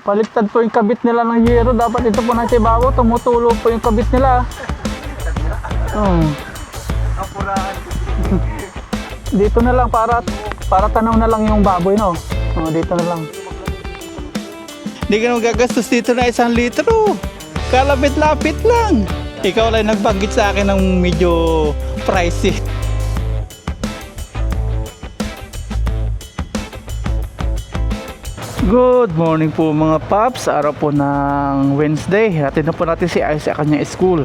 Baliktad po yung kabit nila ng yero. Dapat ito po nasa ibabaw. Tumutulo po yung kabit nila. Oh. Dito na lang para tanaw na lang yung baboy, no? Oh, dito na lang. Hindi ka naman gagastos dito na 1 litro. Kalapit-lapit lang. Ikaw lang nagbanggit sa akin ng medyo pricey. Good morning po mga paps. Araw po ng Wednesday. Hatid na po natin si Ay sa kanyang school.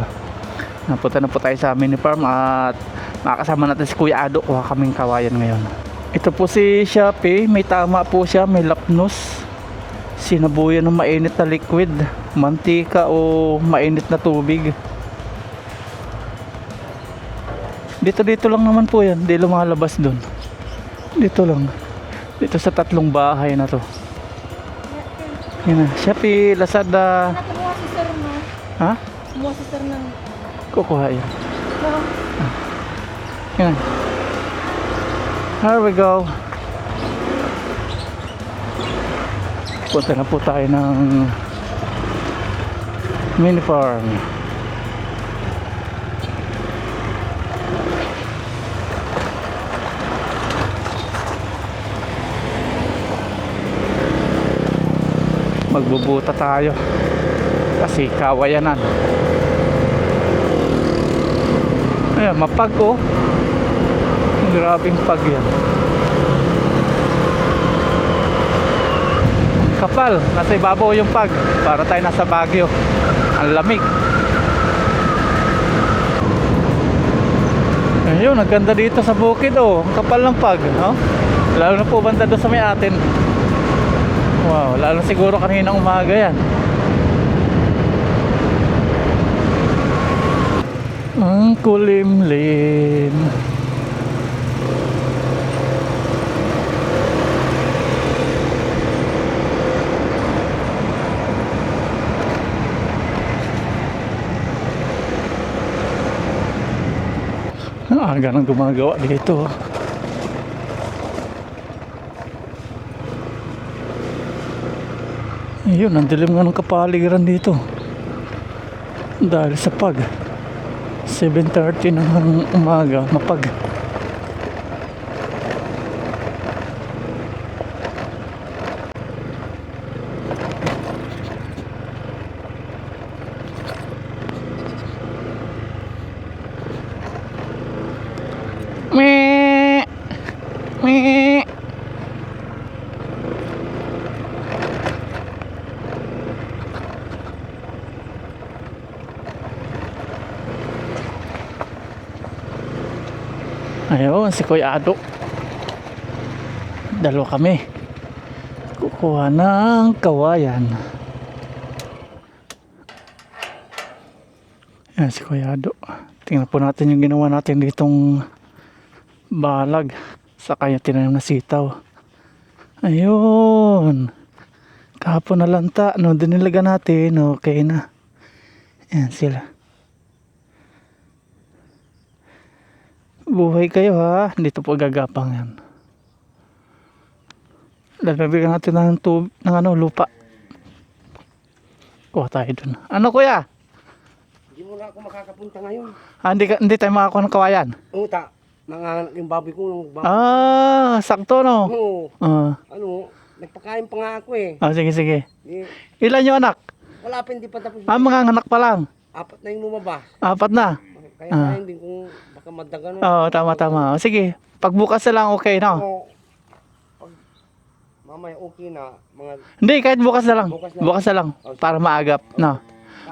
Napunta na po tayo sa mini farm at makakasama natin si Kuya Ado. Kuha kaming kawayan ngayon. Ito po si Shopee. May tama po siya. May lapnos. Sinabuyan ng mainit na liquid. Mantika o mainit na tubig. Dito lang naman po yan. Di lumalabas dun. Dito lang. Dito sa 3 bahay na to. Yan na. Shopee, Lazada. Kumuha si sir mo. Ha? Kumuha si sir ng... Kukuha yan. No. Yan. Here we go. Punta na po tayo ng mini farm. Magbubuta tayo kasi kawayanan. Ayan, mapag oh. Grabing pag yan. Kapal, nasa ibabaw yung pag. Para tayo nasa Baguio. Ang lamig. Ayun, ang ganda dito sa bukid oh. Ang kapal ng pag, no? Lalo na po banda doon sa may atin. Wow, lalo siguro kaninang umaga yan. Ang kulimlim. Aga nang gumagawa dito. Ayun, ang dilim nga ng kapaligiran dito. Dahil sa pag 7:30 ng umaga, mapag. Meh. Meh. Ayun, si Kuya Ado. Dalawa kami. Kukuha ng kawayan. Ayan si Kuya Ado. Tingnan po natin yung ginawa natin ditong balag. Saka yung tinanim na sitaw. Ayun. Kahapon na lanta. No, dinilaga natin. Okay na. Ayan sila. Buhay kayo ha. Dito po gagapang yan. Lalagyan natin ng lupa. Kuha tayo dun. Ano kuya? Hindi mo na ako makakapunta ngayon. Hindi tayo makakuha ng kawayan. Uta, nanganak yung baboy ko. Sakto no? Oo. Ah. Nagpakain pa nga ako eh. Sige, sige. Di, Ilan yung anak? wala pa, hindi pa tapos. Mga anak pa lang. 4 na yung lumabas. 4 na. Kaya sayang din kung baka madagan. Oo, tama. Sige. Pagbukas na lang okay no? Oo. Pag mamaya okay na. Hindi, kahit bukas na lang. Bukas na lang. Para maagap. No?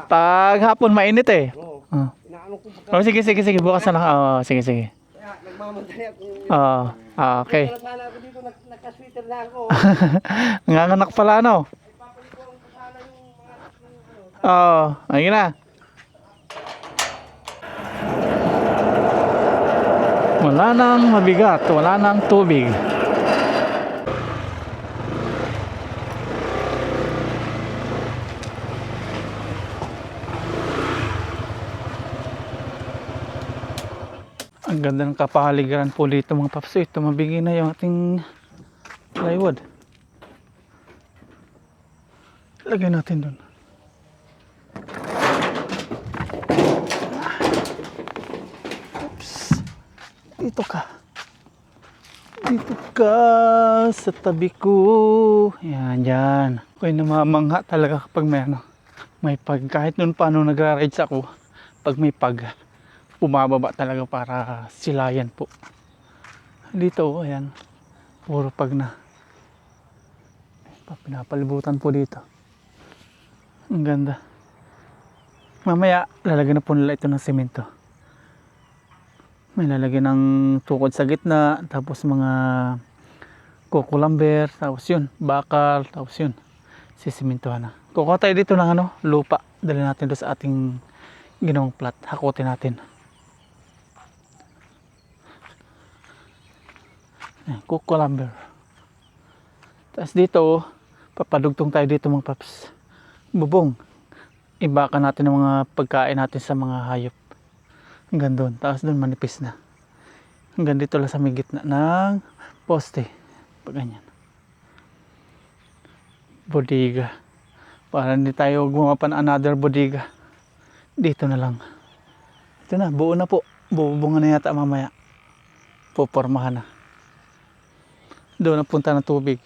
Pag hapon mainit eh. Oo. Oh. Inaano ko pa. Sige. Bukas na lang. Sige. Kaya nagmamadali ako. Okay. Kaya sana ako dito, nakasweater na ako. Nanganganak pala no? Papalikuan ko sana yung mga Ayun na. Wala nang mabigat, wala nang tubig. Ang ganda ng kapaligiran po dito mga paps. Ito mabigay na yung ating plywood. Lagay natin doon. Oops. Dito ka. Dito ka sa tabi ko. Yan, yan. Ako'y namamangha talaga kapag may ano. May pag. Kahit noon paano nagra-rides ako. Pag may pag. Bumababa talaga para silayan po. Dito, ayan. Puro pag na. Pinapalibutan po dito. Ang ganda. Mamaya, lalagyan na po nila ito ng semento. May lalagyan ng tukod sa gitna, tapos mga kukulamber, tapos yun, bakal, tapos yun, sisimintuhan na. Kukuha tayo dito ng ano, lupa. Dali natin doon sa ating ginawang plat. Hakutin natin. Ayan, kukulamber. Tapos dito, papadugtong tayo dito mga paps. Bubong. Ibaka natin ang mga pagkain natin sa mga hayop. Hanggang doon. Tapos doon manipis na. Hanggang dito lang sa may gitna ng poste. Pag ganyan. Bodega. Para hindi tayo gumawa pa ng another bodega. Dito na lang. Ito na. Buo na po. Bubungan na yata mamaya. Pupormahan na. Doon na punta ng tubig.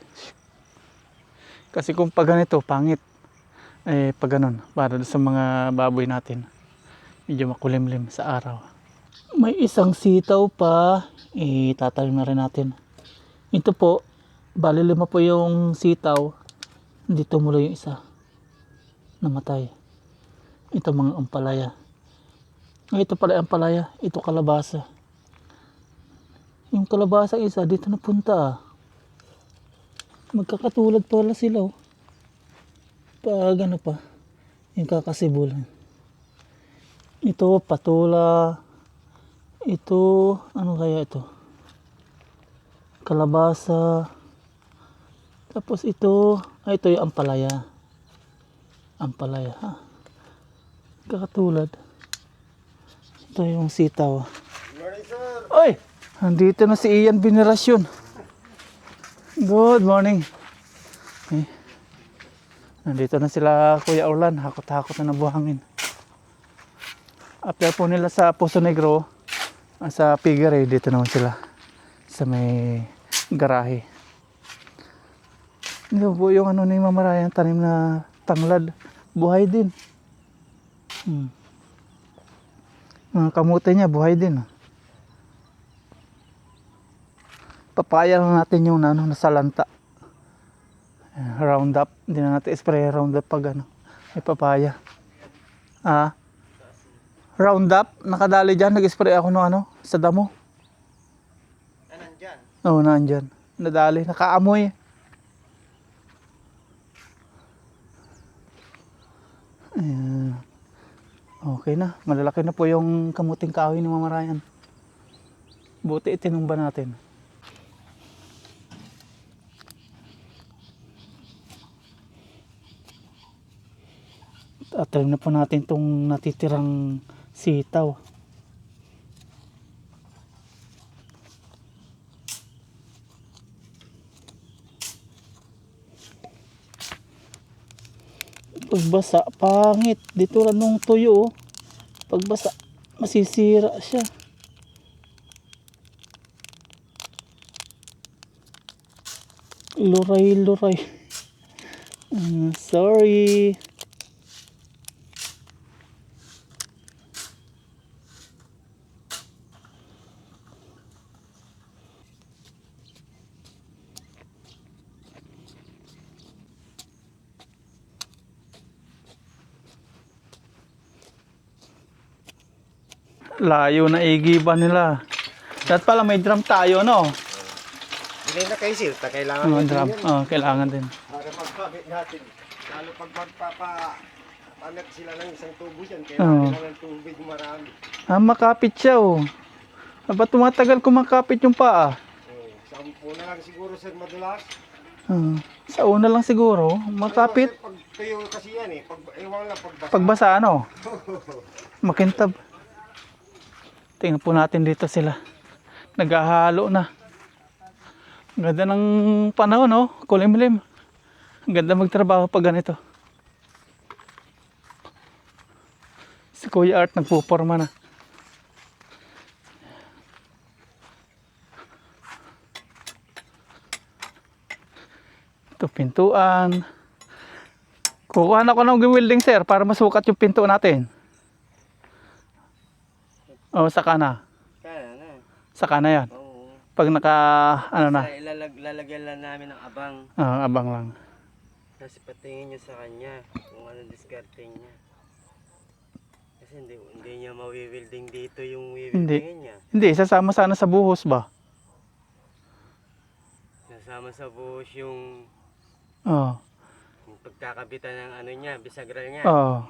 Kasi kung pag ganito, pangit. Eh, pag ganun. Para sa mga baboy natin. Medyo makulimlim sa araw. May isang sitaw pa. Tatalim na rin natin. Ito po, bali 5 po yung sitaw. Hindi tumuloy yung isa. Namatay. Ito mga ampalaya. Ito pala ampalaya. Ito kalabasa. Yung kalabasa isa, dito napunta. Magkakatulad pala sila. Oh. Pag ano pa. Yung kakasibulan. Ito, patula. Ito, ano kaya ito? Kalabasa. Tapos ito, ito yung ampalaya. Ampalaya, ha? Kakatulad. Ito yung sitaw. Morning, sir. Oy! Nandito na si Ian Venerasyon. Good morning. Okay. Nandito na sila Kuya Orlan. Hakot-hakot na buhangin. After po nila sa Poso Negro, sa Pigare, dito naman sila sa may garahe. Ito po yung ano ni Mama Ryan, tanim na tanglad. Buhay din. Mga kamote niya, buhay din. Papaya lang natin yung ano, nasa lanta. Roundup. Hindi na natin spray roundup pag ano, may papaya. Roundup, nakadali dyan, nag-spray ako ng ano, sa damo. Nandyan. Oo, nandyan. Nadali, nakaamoy. Ayan. Okay na, malalaki na po yung kamuting kahoy ni Mama Ryan. Buti itinumba natin. Tatalim na po natin itong natitirang sitaw. Pagbasa, pangit. Dito lang nung tuyo. Pagbasa, masisira siya. Luray-luray. Sorry. Layo na igiba nila. Dapat pala may drum tayo, no? Bilhin na kayo, sir. Kailangan Mga natin drum. yan. Kailangan din. Para pagpapit natin. Lalo pag magpapapanat sila ng isang tubo dyan. Oo. Kailangan nila ng tubig marami. Makapit siya, oh. Ba't tumatagal kumakapit yung paa? Sa una lang siguro, sir, madulas. Sa una lang siguro, makapit. Pero, sir, pag tuyo kasi yan eh. Ewan lang pagbasa. Pagbasa, ano? Makintab. Tingnan po natin dito sila. Naghahalo na. Ang ganda ng panahon, no? Kulimlim. Ang ganda magtrabaho pag ganito. Si Kuya Art nagpuporma na. Ito pintuan. Kukuha na ko ng welding sir para masukat yung pinto natin. O saka na. Kaya na. Saka na yan. Oo. Pag naka ano na. Lalagyan lang namin ng abang. Abang lang. Kasi patingin nyo sa kanya kung ano diskarte niya. Kasi hindi niya mawi-welding dito yung wiwildingin niya. Hindi, sasama sana sa buhos ba? Nasama sa buhos yung Oo. pagkakabitan ng ano niya, bisagral niya. Oo.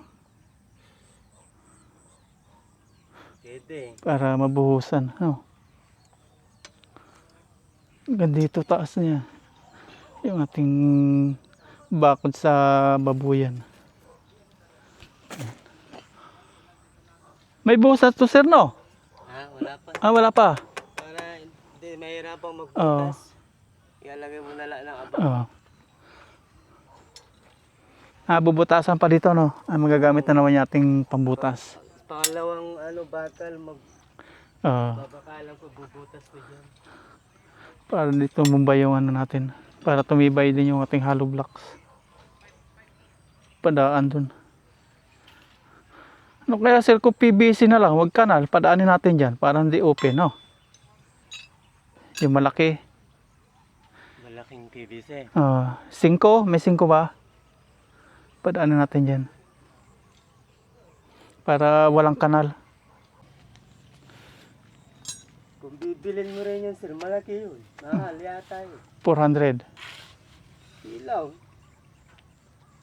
Pwede. Para mabuhusan. Oh. Gandito taas niya. Yung ating bakod sa babuyan. May buhos na to sir no? Wala pa. Wala pa. Para hindi mahirapang magbutas. Ilalagay mo na lang ng abang. Oo. Bubutasan pa dito no. Magagamit na naman yung ating pambutas. Pangalawang bakal Oo. babakalang ko bubutas ko dyan. Para dito mumbay yung ano natin. Para tumibay din yung ating hollow blocks. Padaan dun. Ano kaya sir kung PVC na lang, wag kanal, padaanin natin dyan para hindi open, no? Yung malaki. Malaking PVC. 5, may 5 ba? Padaanin natin dyan. Para walang kanal. Kung bibilin mo rin yun sir, malaki yun. Mahal yata yun. 400. Ilaw.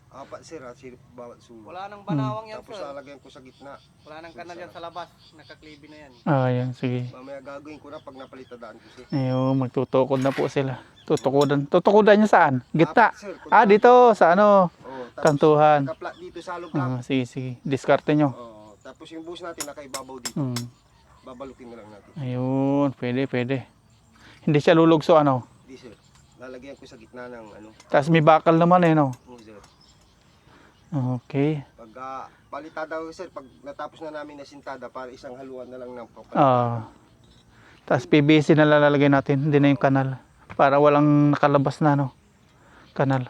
Apat sir, sir bawat sulok. Wala nang banawang yan, Tapos sir. lalagyan ko sa gitna. Wala nang kanal yan sa labas. Nakaklibi na yan. Yan, sige. Mamaya gagawin ko na pag napalitadaan ko sir. Ayun, magtutukod na po sila. Tutukodan. Tutukodan niya saan? Gitna. Apat, sir, Dito, sa ano? Oo, tapos Kantuhan. nakaplat dito sa loob lang. Sige, sige. Diskarte nyo. Oo, tapos yung buhos natin nakaibabaw dito. Babalutin na lang natin. Ayun, pwede. Hindi siya lulugso, ano? Di sir. Lalagyan ko sa gitna ng ano. Tapos may bakal naman no? Oo sir. Okay. Pag palitada ko sir, pag natapos na namin na sintada, para isang haluan na lang ng papel. Tapos PVC na lalagay natin, hindi na yung kanal. Para walang nakalabas na, no? Kanal.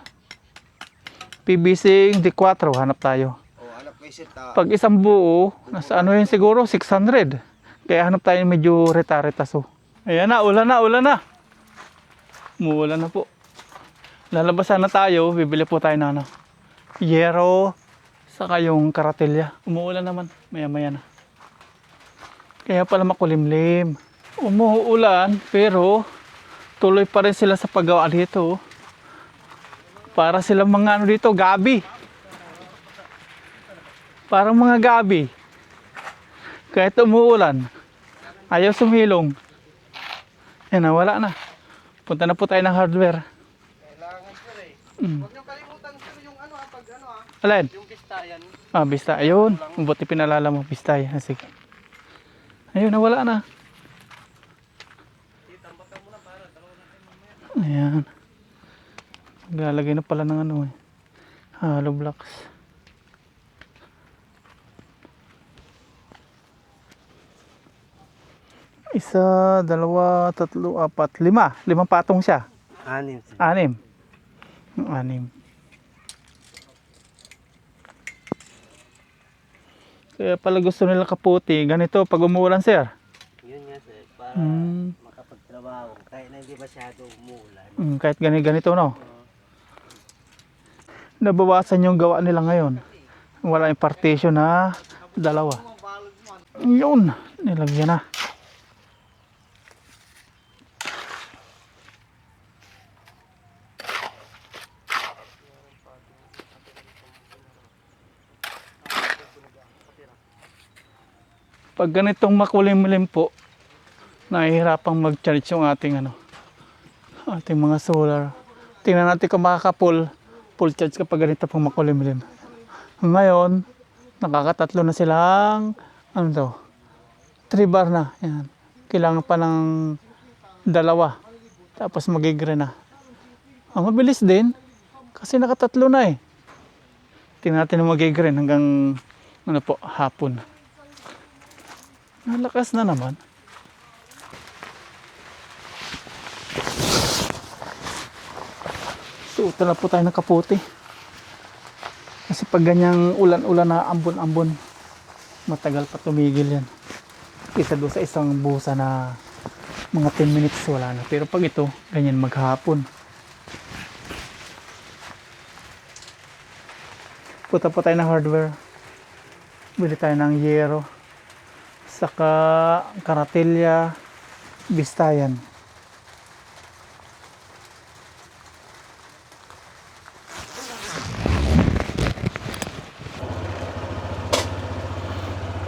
PVC di 4, hanap tayo. Oo, anak kayo sir. Pag isang buo, nasa ano yun siguro, 600. Kaya hanap tayo medyo reta-retaso. Ayan na, ulan na. Umuulan na po. Lalabasan na tayo, bibili po tayo na ano. Yero, saka yung karatilya. Umuulan naman, maya-maya na. Kaya pala makulimlim. Umuulan, pero tuloy pa rin sila sa paggawa dito. Para silang mga ano dito, gabi. Parang mga gabi. Kahit umuulan, ayaw sumilong. Yan na, wala na. Punta na po tayo ng hardware. Kailangan, sir eh. Huwag niyong kalimutan, sir, yung Alin? yung bistayan. Bista. Ayun. Buti pinalala mo. Bista. Sige. Ayun, nawala na. Ayan. Maglalagay na pala ng ano eh. Hollow blocks. Isa, dalawa, tatlo, apat, 5. 5 patong siya. 6 sir. 6. 6. Kaya pala gusto nila kaputi. Ganito pag umuulan, sir. Yun nga sir, para makapagtrabaho. Kahit na hindi masyado umuulan. Kahit ganito, no? Nabawasan yung gawa nila ngayon. Wala yung partition na 2. Yun. Nilagyan na. Pag ganitong makulimlim po, nahihirapang mag-charge yung ating ating mga solar. Tingnan natin kung makaka-full charge kapag ganito pang makulimlim. Ngayon, nakakatatlo na silang 3 bar na. Yan. Kailangan pa ng 2. Tapos magigre na. Mabilis din kasi nakatatlo na eh. Tingnan natin ang magigre hanggang ano po, hapon. Nalakas na naman. Suotan na po tayo ng kaputi. Kasi pag ganyang ulan-ulan na ambon-ambon, matagal pa tumigil yan. Isa doon sa isang busa na mga 10 minutes wala na. Pero pag ito, ganyan maghapon. Punta po tayo ng hardware. Bili tayo ng yero. Saka karatilya, bistayan.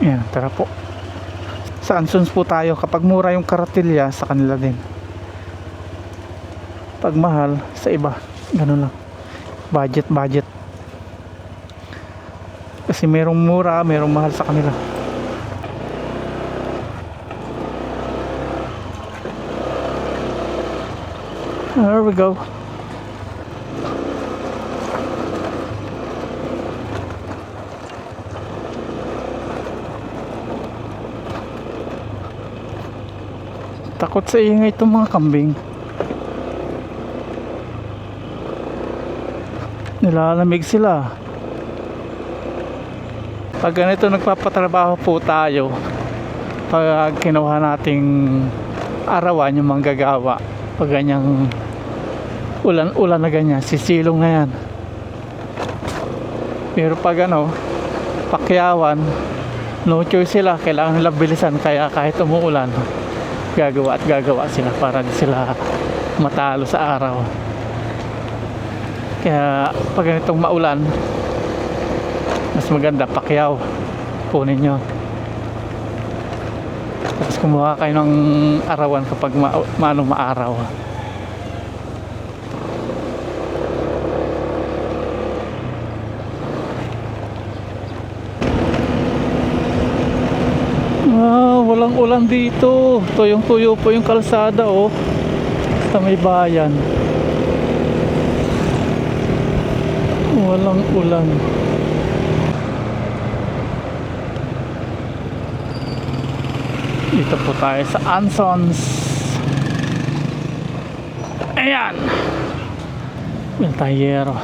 Yan, tara po. Sa Ansons po tayo. Kapag mura yung karatilya, sa kanila din. Pag mahal, sa iba. Ganun lang. Budget. Kasi merong mura, merong mahal sa kanila. There we go. Takot sa ingay itong mga kambing. Nilalamig sila. Pag ganito nagpapatrabaho po tayo, pag kinuha nating arawan yung manggagawa, pag ganyang ulan na ganyan, sisilong na yan. Pero pag pakyawan, no choice sila, kailangan nila bilisan, kaya kahit umuulan, gagawa sila para di sila matalo sa araw. Kaya pag ganitong maulan, mas maganda pakyaw kunin nyo, tapos kumuha kayo ng arawan kapag maaraw. Walang ulan dito. Tuyong-tuyo po yung kalsada sa may bayan. Walang ulan. Dito po tayo sa Ansons. Ayan. Yung tayero.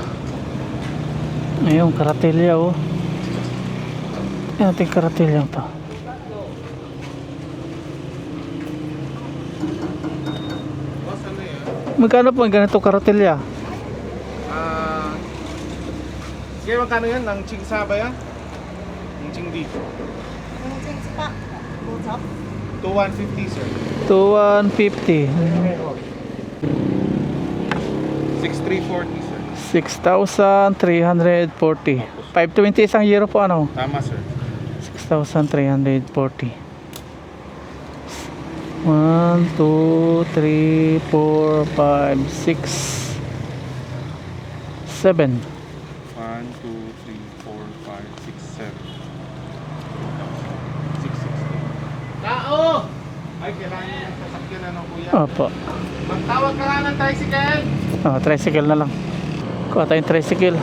Ayun, karatilya Ayan ating karatilya to. Magkano po ang ganito karatilya? Sige, magkano yan? Ang ching saba yan? Ang ching dito. 2,150 sir. 2,150. 6,340 sir. 6,340. 520 isang euro po Tama sir. 6,340. 1, 2, 3, 4, 5, 6, 7. 1, 2, 3, 4, 5, 6, 7. 660. Tao! Ay, kailangan yung sasakyan kuya. Opo. Magtawag ka nga ng tricycle. Tricycle na lang. Kuha tayong tricycle.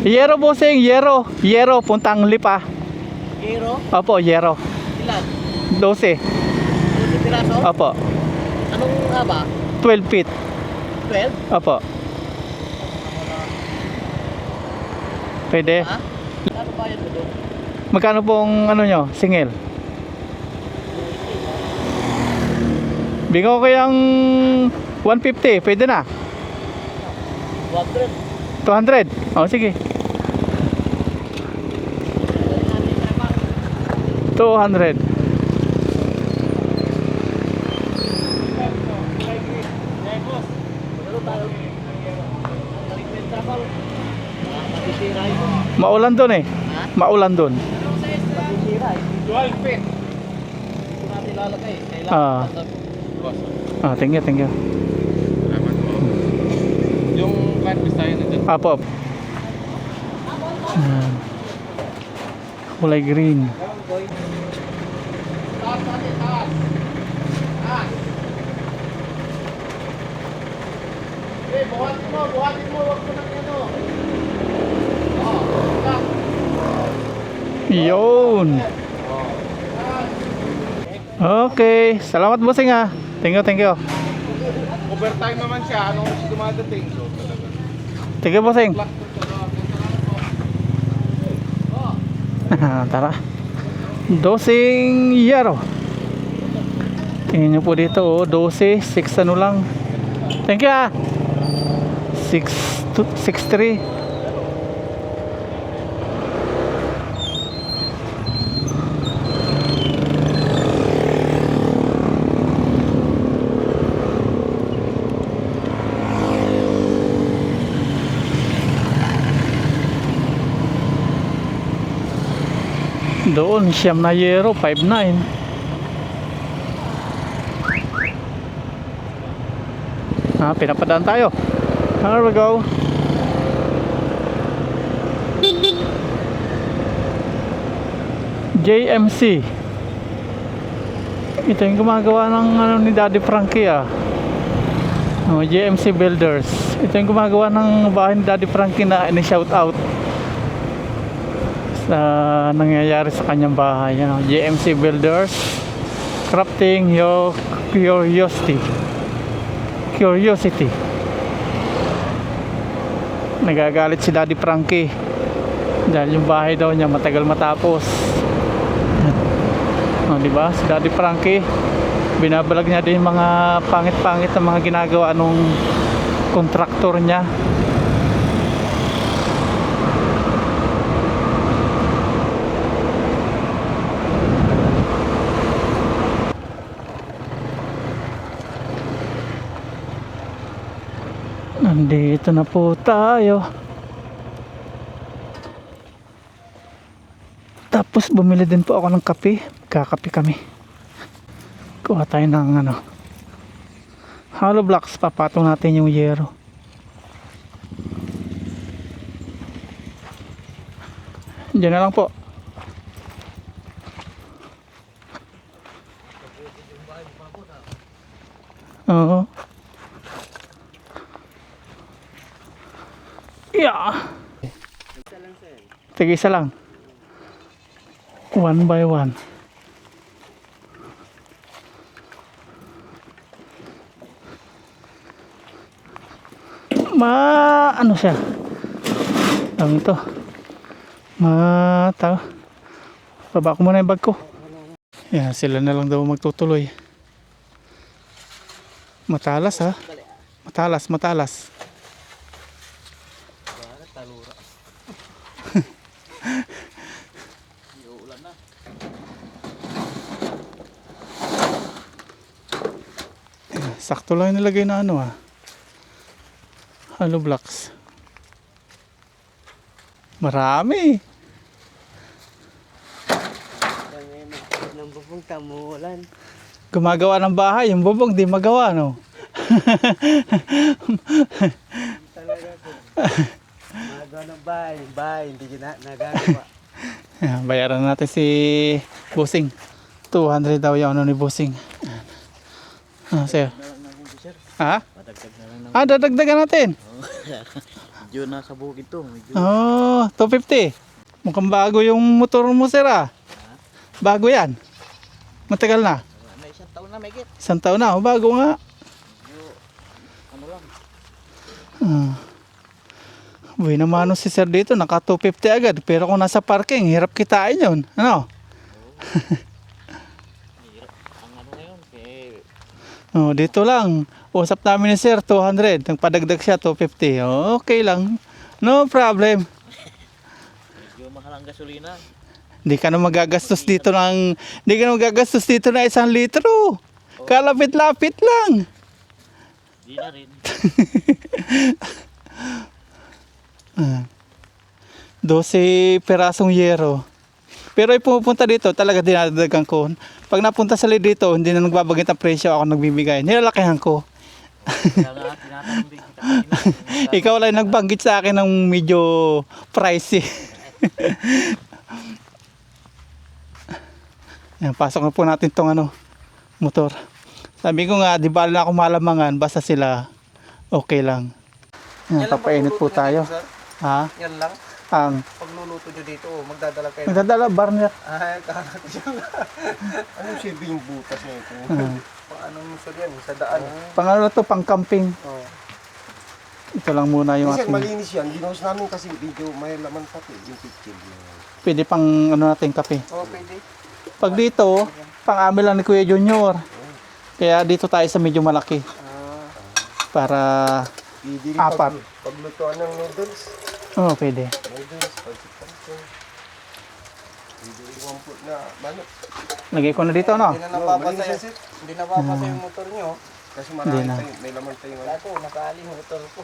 Yero bossing, yero. Yero, puntang Lipa. Hero? Opo, yero. Ilan? 12. 12 piraso? Opo. Anong haba? 12 feet. 12? Opo. Pwede. Ha? Ano ba yan doon? Magkano pong nyo, singil? Bingo ko yung 150, pwede na. 100. 200. Sige. 200. Maulan doon Maulan doon. Dual fit. Dito natin lalagay. Thank you. Salamat po. Yung canvas tayo na dyan. Apo. Kulay green. Taas natin, taas. Taas. buhatin mo, wag mo nang ano. Yun. Okay, salamat bossing ha. Thank you, thank you. Overtime naman siya, anong dumadating? So, talaga. Thank you bossing. Tara. Dosing yero. Tingnan nyo po dito, oh, 12, 6 ano lang. Thank you ah. 6-3. Doon, siyam na yero, 5-9. Pinapadaan tayo. Here we go. JMC. Ito yung gumagawa ng ano ni Daddy Frankie ah. JMC Builders. Ito yung gumagawa ng bahay ni Daddy Frankie na ini-shout out sa nangyayari sa kanyang bahay. JMC Builders. Crafting your curiosity. Nagagalit si Daddy Frankie dahil yung bahay daw niya matagal matapos. Diba? Si Daddy Frankie binabalag niya din mga pangit-pangit na mga ginagawa nung kontraktor niya. Nandito na po tayo. Tapos bumili din po ako ng kape. Kakape kami. Kuha tayo ng ano, hollow blocks. Papatong natin yung yero. Diyan na lang po. Oo. Yeah. Tig-isa lang. One by one. Ano siya? Tawag ito. Baba ko muna yung bag ko. Yan, sila na lang daw magtutuloy. Matalas ha. Matalas. Sakto lang nilagay na ano hollow blocks. Marami. Ng bubong tamulan. Gumagawa ng bahay, yung bubong di magawa no. Talaga po. Magawa ng bahay, hindi nagagawa. Bayaran natin si Bossing. 200 daw yung ano ni Bossing. Sir. Ha? Dadagdagan natin. Medyo nasa bukid to. 250. Mukhang bago yung motor mo, sir ah. Bago yan. Matagal na. May isang taon na, may git. Isang taon na. Bago nga. Ano lang. Buhay naman si sir dito. Naka 250 agad. Pero kung nasa parking, hirap kitain yun. Ano? Ang ano ngayon, Dito lang. Usap namin ni sir 200. Nagpadagdag siya 250. Okay lang. No problem. medyo mahal ang gasolina. Hindi ka na magagastos dito ng 1 litro. Kalapit-lapit lang. Di na rin. 12 perasong yero. Pero ay pumupunta dito, talaga dinadagdagan ko. Pag napunta sa dito, hindi na nagbabagit ang presyo, ako nagbibigay. Nilalakihan ko. Kaya nga, tinatanong kita kanina. Ikaw lang nagbanggit sa akin ng medyo pricey. Yan, pasok na po natin tong motor. Sabi ko nga, di ba na ako malamangan, basta sila okay lang. Yan, papainit po tayo. Ha? Yan lang. Ang Pagluluto nyo dito, magdadala kayo. nagdadala barnet. Ay, karat yun. Anong silbi yung butas na ito? Paano mo sa yan? Sa daan. Pang ano to, pang camping. Oh. Ito lang muna yung Kasi ating, malinis yan. Ginos namin kasi video may laman pati yung picture. pwede pang ano natin kape. Oh, pwede. Pag dito, pang amin lang ni Kuya Junior. Kaya dito tayo sa medyo malaki. Ah, Para, Pwede rin Apat. paglutuan ng noodles. oh pwede. Noodles, pansit-pansit. Pwede rin wamput na manok. Lagay ko na dito, no? hindi na No, napapasa malinis yan, sir. Hindi napapasa yung motor nyo. Kasi Hindi marami na. tayo, may laman tayo. Ako, nakaali yung motor ko.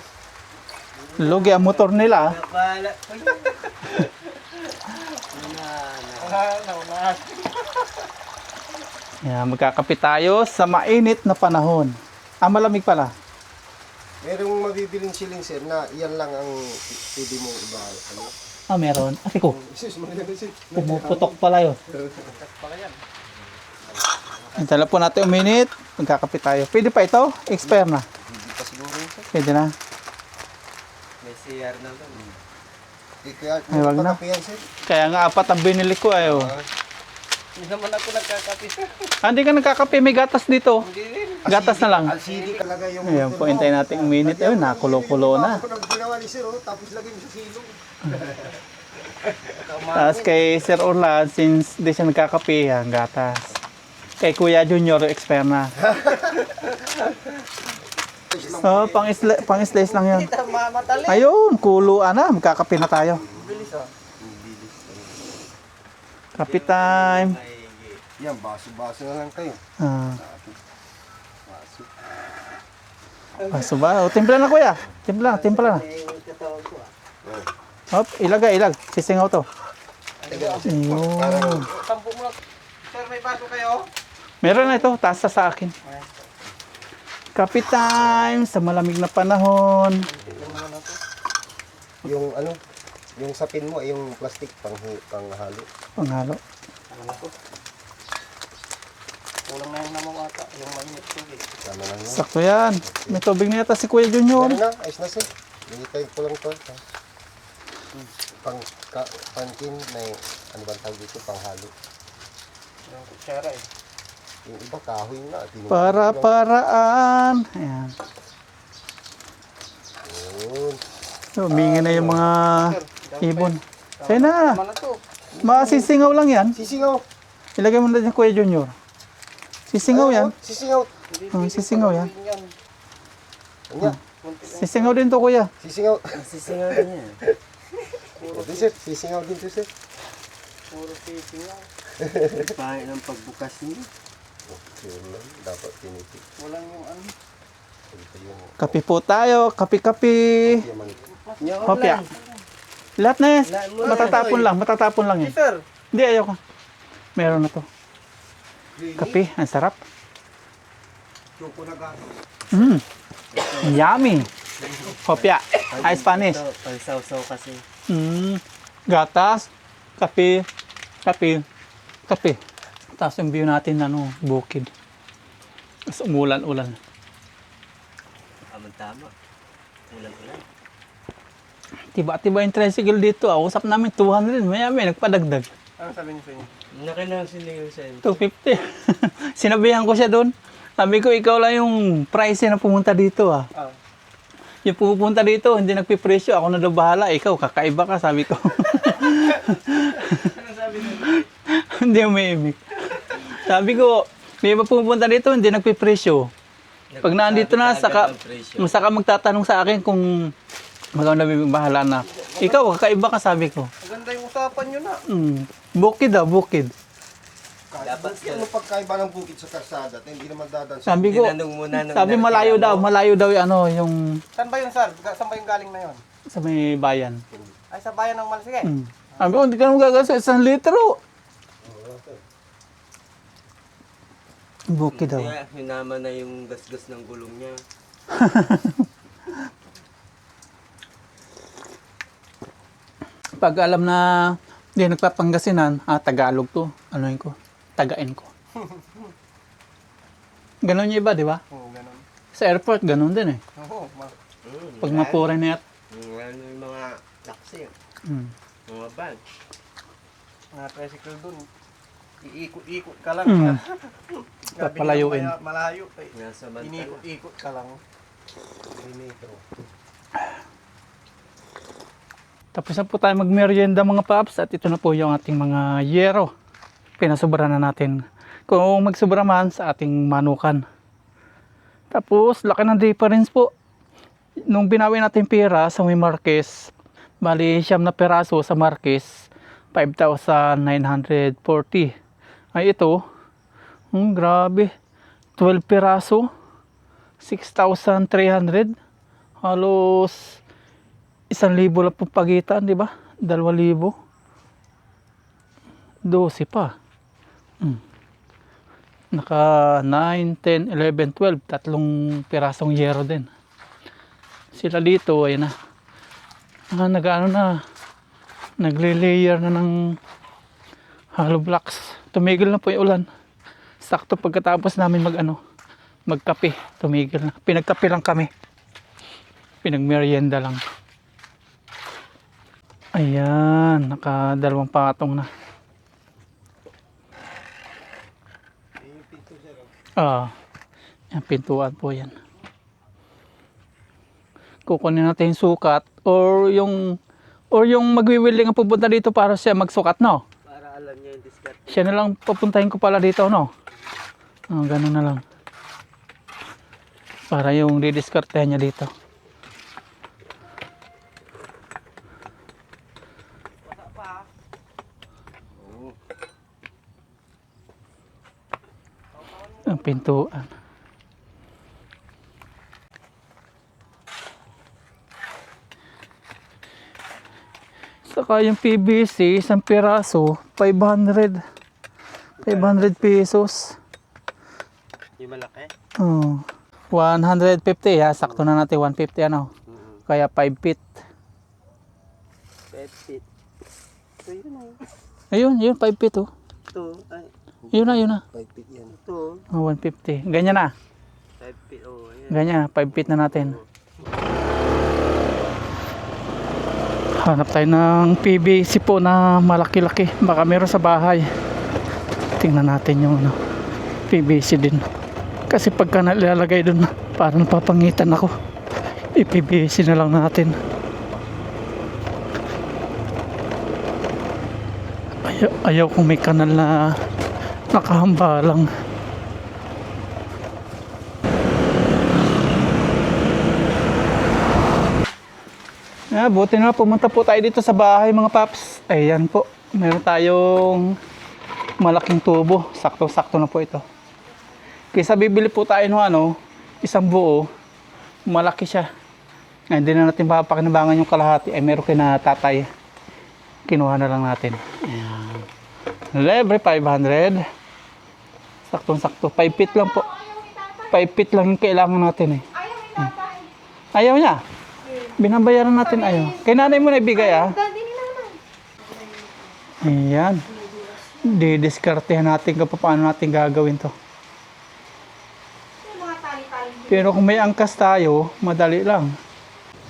Lugi ang motor nila. Napala. Naunahan. Yan, magkakape tayo sa mainit na panahon. Malamig pala. Merong mabibiling siling sir na iyan lang ang pwede mo iba. Ano? Meron. Ate ko, Isus mo na sir. pumuputok pala yun. Pala yan. Hintala po natin uminit. Magkakape tayo. Pwede pa ito? Expire na. Hindi pa siguro yun sir. Pwede na. May CR na doon. Kaya Ay, wag na. pagkape yan sir. Kaya nga apat ang binili ko ayo. Hindi naman ako nagkakapi. Hindi ka nagkakape, may gatas dito. Hindi rin. Gatas na lang. LCD talaga yung Ayan po, hintayin natin uminit. Ayun, nakulo-kulo na. Ako nang ginawa ni sir, oh, tapos lagay mo sa silong. Tapos kay Sir Orlan, since di siya nagkakape, ang gatas. Kay Kuya Junior, expire na. Oh, pang slice lang yun. Matali. Ayun, kuluan na. Magkakape na tayo. Bilis ah. Kape time. Yan, baso-baso na lang kayo. Ah. Baso ba? O, timpla na kuya. Timpla na. Hop, ilag. Sisingaw to. Ayun. Sampu mo lang. Sir, may baso kayo? Meron na ito. Taas sa akin. Kape time sa malamig na panahon. Yung ano, yung sapin mo ay yung plastic panghalo. Panghalo. Kulang na yung namang ata. Yung mainit tubig. Tama lang yun. Sakto yan. May tubig na yata si Kuya Junior. Meron na, ayos na sir. Hinitay ko lang to. Pankin, may ano ba tawag dito, panghalo. Yung kutsara eh. Yung iba kahoy na. Para-paraan. Ayan. Yun. Humingi na yung mga ibon. Sa'yo na. Tama na to. Masisingaw lang yan. Sisingaw. Ilagay mo na dyan Kuya Junior. Sisingaw yan. Sisingaw. Sisingaw yan. Anya, Sisingaw din to Kuya. sisingaw. Nasisingaw na niya. Di sir, sisingaw din to sir. Puro sisingaw. Pangit ng pagbukas niya. Yun lang, dapat tiniti. Walang yung ano. Ito yung Kape po tayo. Kape-kape. yaman. Hopya. Lahat na yan. Matatapon lang yan. Sir, Hindi, ayoko. Meron na to. Kape, ang sarap. Choco na gato. Yummy. Hopya. Ay, Spanish. Ito, pang-saw-saw kasi. Gatas. Kape. Tapos yung view natin, bukid. Tapos umulan-ulan. Tama. Ulan-ulan. Tiba-tiba yung tricycle dito. Usap namin 200. May nagpadagdag. ano sabi niyo sa inyo? Nakilang sinigaw sa inyo. 250. Sinabihan ko siya doon. Sabi ko, ikaw lang yung price na pumunta dito ah. Ah. Yung pupunta dito, hindi nagpipresyo. Ako na daw bahala. Ikaw, kakaiba ka, sabi ko. Ano sabi niyo? Hindi umiimik. Sabi ko, may iba pupunta dito, hindi nagpipresyo. Pag naandito na, saka magtatanong sa akin kung magaw na bahala na. Ikaw, kakaiba ka, sabi ko. Maganda yung usapan niyo na. Bukid ah, bukid. Dapat Ano pagkaiba ng bukid sa karsada at hindi naman dadan sa Sabi ko, Tinanong muna nung sabi malayo daw yung Saan ba yun, sir? Saan ba yung galing na yun? sa may bayan. Ay, sa bayan ng Malsige. Sabi ko, hindi ka naman gagawin sa 1 litro. Bukid daw. Kaya hinama na yung gasgas ng gulong niya. Pag alam na hindi nagpapanggasinan, Tagalog to. Anuin ko? Tagain ko. Ganon yung iba, di ba? Oo, ganun. Sa airport, ganon din eh. Oo, Pag mapura na yan. Ano yung mga taxi, Hmm. mga van. Mga tricycle dun. Iikot-ikot ka lang. Mm. Gabi Papalayuin. na malayo. Nasa bantala. Inikot-ikot ka lang. 3 metro. Tapos na po tayo magmerienda mga paps at ito na po yung ating mga yero. Pinasubra na natin. Kung magsubra man sa ating manukan. Tapos laki ng difference po. Nung binawi natin pera sa may Marquez, bali siyam na peraso sa Marquez, 5,940. Ay ito, grabe, 12 peraso, 6,300. Halos 1,000 lang po pagitan, di ba? 2,000. 12 pa. Naka 9, 10, 11, 12. Tatlong pirasong yero din. Sila dito, ayun na. Nag-ano na. Nagle-layer na ng hollow blocks. Tumigil na po yung ulan. Sakto pagkatapos namin magkape. Tumigil na. Pinagkape lang kami. Pinagmerienda lang. Ayan, naka 2 patong na. Yan, pintuan po yan. Kukunin natin yung sukat or yung magwiwiling ang pupunta dito para siya magsukat, no? Para alam niya yung discard. Siya na lang papuntahin ko pala dito, no? Ganun na lang. Para yung didiskartehan niya dito. Ang pintuan. Saka yung PVC, isang piraso, 500 pesos. Yung malaki? Oh, 150 ha, sakto na natin 150 ano. Kaya 5 feet. 5 feet. Ito yun oh. Ayun, 5 feet oh. Ito, ay, Yun na. 5 feet yan. ito. 150. Ganyan na. 5 feet, oh. Ayan. Ganyan, 5 feet na natin. Hanap tayo ng PVC po na malaki-laki. Baka meron sa bahay. Tingnan natin yung PVC din. Kasi pagka nalalagay dun, parang napapangitan ako. I-PVC na lang natin. Ayaw kung may kanal na nakahamba lang. Buti na pumunta po tayo dito sa bahay mga paps. Ayan po, meron tayong malaking tubo. Sakto-sakto na po ito. Kaysa bibili po tayo ng isang buo, malaki siya. Hindi na natin papakinabangan yung kalahati. Ay meron kina tatay. Kinuha na lang natin. Ayan. Libre 500. Saktong-sakto. 5 feet lang po. 5 feet lang yung kailangan natin eh. Ayaw niya. Binabayaran natin ayaw. Kay nanay mo na ibigay Daddy ni naman. Ayan. Didiskartehan natin kung paano natin gagawin to. Yung mga tali-tali. Pero kung may angkas tayo, madali lang.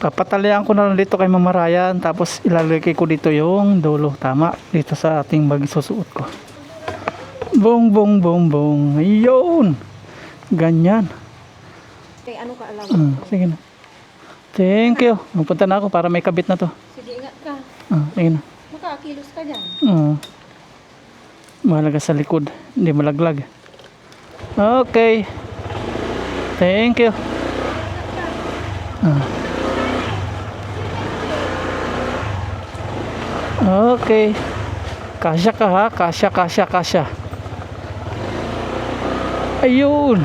Papatalian ko na lang dito kay Mama Ryan. Tapos ilalagay ko dito yung dulo. Tama. Dito sa ating bag susuot ko. Bong, bong, bong, bong. Ayun. Ganyan. Kay ano ka alam? Sige na. Thank you. Magpunta na ako para may kabit na to. Sige, ingat ka. Sige na. Makakilos ka dyan. Mahalaga sa likod. Hindi malaglag. Okay. Thank you. Okay. Kasya ka ha. Kasya. Ayun.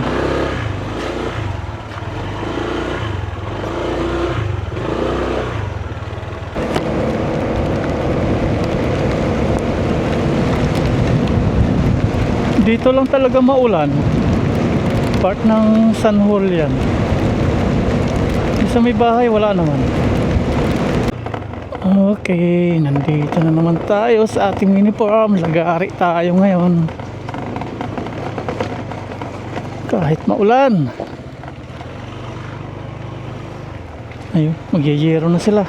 Dito lang talaga maulan. Part ng San Julian. Sa may bahay wala naman. Okay, nandito na naman tayo sa ating uniform. Lagari tayo ngayon. Kahit maulan. Ayun, magyayero na sila.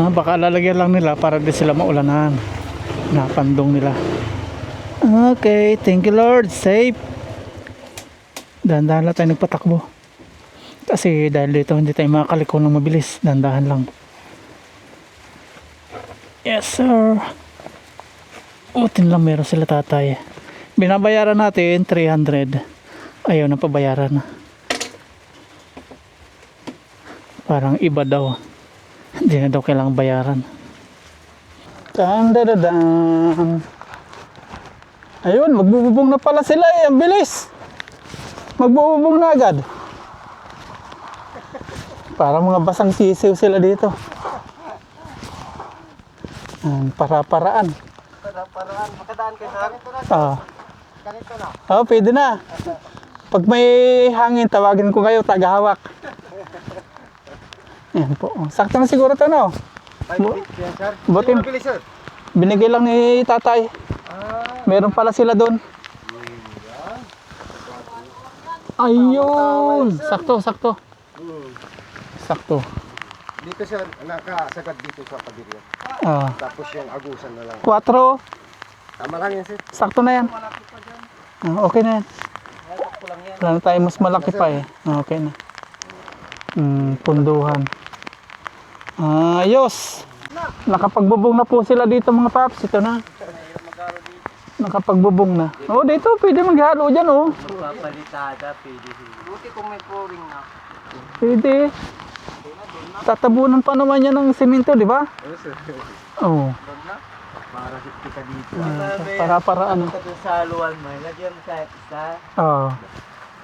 Baka lalagyan lang nila para di sila maulanan. Napandong nila. Okay, thank you Lord. Safe. Dahan-dahan lang tayo nagpatakbo. Kasi dahil dito hindi tayo makakaliko ng mabilis. Dahan-dahan lang. Yes sir. Utin lang meron sila tatay. Binabayaran natin 300. Ayaw na pabayaran. Parang iba daw. Hindi na daw kailangang bayaran. Tandadadang. Ayun, magbububong na pala sila eh. Ang bilis. Magbububong na agad. Parang mga basang sisiw sila dito. Para-paraan. Paraan, makadaan kayo sir. Ganito na. Pwede na. Pag may hangin, tawagin ko kayo, tagahawak. Ayan po. Sakto na siguro ito, no? 5 feet yan, sir. Buti- Sino mabilis, sir? Binigay lang ni tatay. Meron pala sila doon. Ayun! Sakto, sakto. Sakto. Dito, sir, nakasagad dito sa kabiryo. Tapos yung agusan na lang. 4. Tama lang yan, sir. Sakto na yan. Okay na yan. Wala na tayo mas malaki pa eh. Okay na. Punduhan. Ayos! Nakapagbubong na po sila dito mga paps. Ito na. Nakapagbubong na. Dito pwede maghalo dyan Magpapalitada, pwede. Buti kung may flooring na. Pwede. Tatabunan pa naman yan ng simento, di ba? Oo. Para hipti ka dito. Para ano. Ito dun sa haluan mo, lagyan mo sa isa. Oo.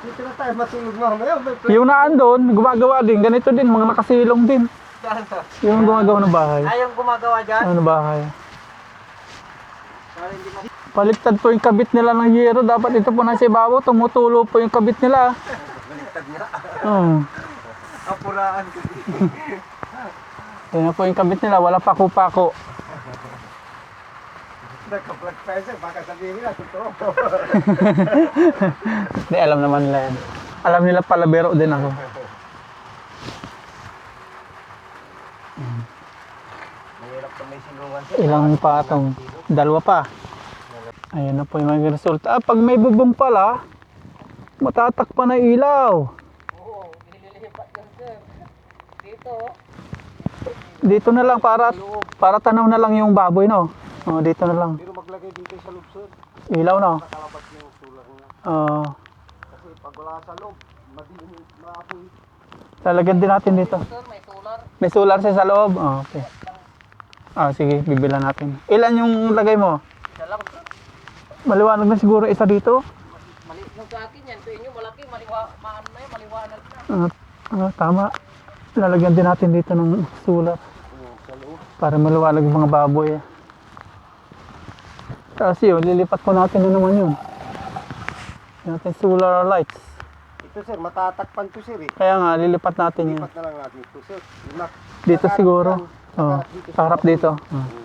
Dito na tayo matulog mamaya. Yung naan doon, gumagawa din. Ganito din, mga nakasilong din. Yung gumagawa ng bahay. Ayong gumagawa dyan? Ano bahay? Para hindi ma- Baliktad po yung kabit nila ng yero. Dapat ito po nasa ibabaw. Tumutulo po yung kabit nila. Oo. apuraan ko. Yan po yung kabit nila. Wala pako-pako. Nagka-blood pressure, baka sabihin nila, totoo. Hindi, alam naman nila yan. Alam nila pala, bero din ako. Mahirap ka may silungan. Ilang patong? 2 pa. Ayan na po yung mga resulta. Pag may bubong pala, matatakpan na ilaw. Oo, nililipat yan sir. Dito. Dito na lang para tanaw na lang yung baboy, no? Dito na lang. Pero maglagay dito sa loob, sir. Ilaw, no? Nakalabas na yung sulang niya. Kasi pag wala sa loob, madilim, maapoy. Lalagyan din natin dito. Sir, may solar. May solar siya sa loob. Okay. Sige, bibilan natin. Ilan yung lagay mo? Isa lang sir. Maliwanag na siguro isa dito. Maliit lang sa akin yan. Sa inyo malaki, maano na yun, maliwanag na. Tama. Lalagyan din natin dito ng solar. Para maliwanag yung mga baboy. Tapos yun, lilipat po natin na naman yun. Natin solar lights. Ito, sir, matatakpan to, sir, eh. Kaya nga, lilipat natin yun. Lipat na lang natin ito, sir. Dito siguro. Nakaharap dito sa Harap dito. baboy.